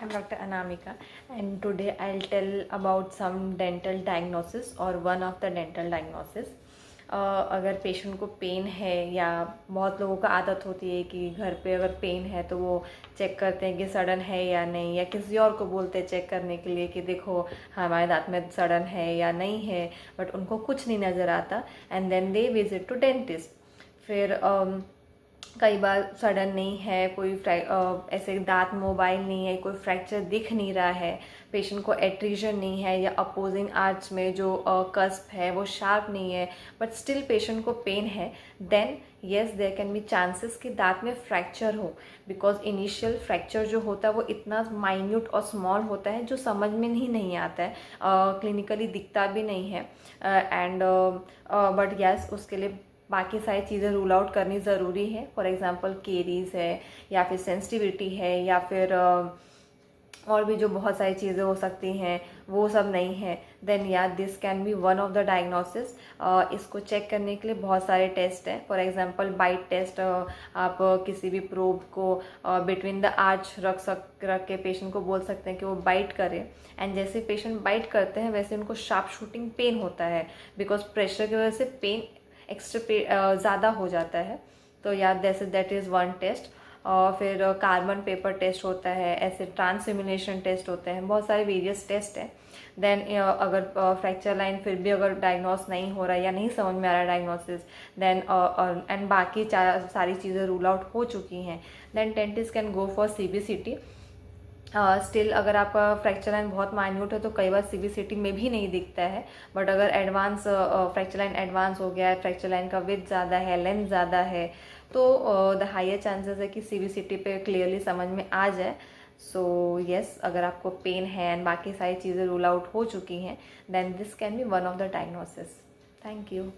I'm Dr. Anamika, and today I'll tell about some dental diagnosis or one of the dental diagnosis. अगर patient को pain है या बहुत लोगों का आदत होती है कि घर पे अगर पेन है तो वो चेक करते हैं कि सड़न है या नहीं, या किसी और को बोलते हैं चेक करने के लिए कि देखो हमारे दांत में सड़न है या नहीं है, बट उनको कुछ नहीं नज़र आता and then they visit to dentist. फिर कई बार सडन नहीं है, कोई ऐसे दांत मोबाइल नहीं है, कोई फ्रैक्चर दिख नहीं रहा है, पेशेंट को एट्रीजन नहीं है, या अपोजिंग आर्च में जो कस्प है वो शार्प नहीं है, बट स्टिल पेशेंट को पेन है, then yes there can be chances कि दांत में फ्रैक्चर हो. बिकॉज इनिशियल फ्रैक्चर जो होता है वो इतना माइन्यूट और स्मॉल होता है जो समझ में ही नहीं आता है, क्लिनिकली दिखता भी नहीं है. एंड बट यस उसके लिए बाकी सारी चीज़ें रूल आउट करनी ज़रूरी है. फॉर एग्ज़ाम्पल केरीज है, या फिर सेंसिटिविटी है, या फिर और भी जो बहुत सारी चीज़ें हो सकती हैं, वो सब नहीं है. देन या this can be one of the diagnosis. इसको चेक करने के लिए बहुत सारे टेस्ट हैं. फॉर एग्जांपल बाइट टेस्ट, आप किसी भी प्रोब को बिटवीन द आर्च रख के पेशेंट को बोल सकते हैं कि वो बाइट करे, एंड जैसे पेशेंट बाइट करते हैं वैसे उनको शार्प शूटिंग पेन होता है, बिकॉज प्रेशर की वजह से पेन एक्स्ट्रा ज़्यादा हो जाता है. तो या दैट इज़ वन टेस्ट. और फिर कार्बन पेपर टेस्ट होता है, ऐसे ट्रांसइम्युलेशन टेस्ट होते हैं, बहुत सारे वेरियस टेस्ट हैं. देन अगर फ्रैक्चर लाइन फिर भी अगर डायग्नोस नहीं हो रहा है या नहीं समझ में आ रहा है डायग्नोसिस, देन एंड बाकी सारी चीज़ें रूल आउट हो चुकी हैं, then dentist can go for CBCT. Still अगर आपका फ्रैक्चर लाइन बहुत माइन्यूट है तो कई बार CBCT में भी नहीं दिखता है, बट अगर एडवांस फ्रैक्चर लाइन एडवांस हो गया है, फ्रैक्चर लाइन का विड्थ ज़्यादा है, लेंथ ज़्यादा है, तो द हायर चांसेस है कि CBCT पे क्लियरली समझ में आ जाए. सो येस अगर आपको पेन है एंड बाकी सारी चीज़ें रूल आउट हो चुकी हैं, then this can be one of the diagnosis. Thank you.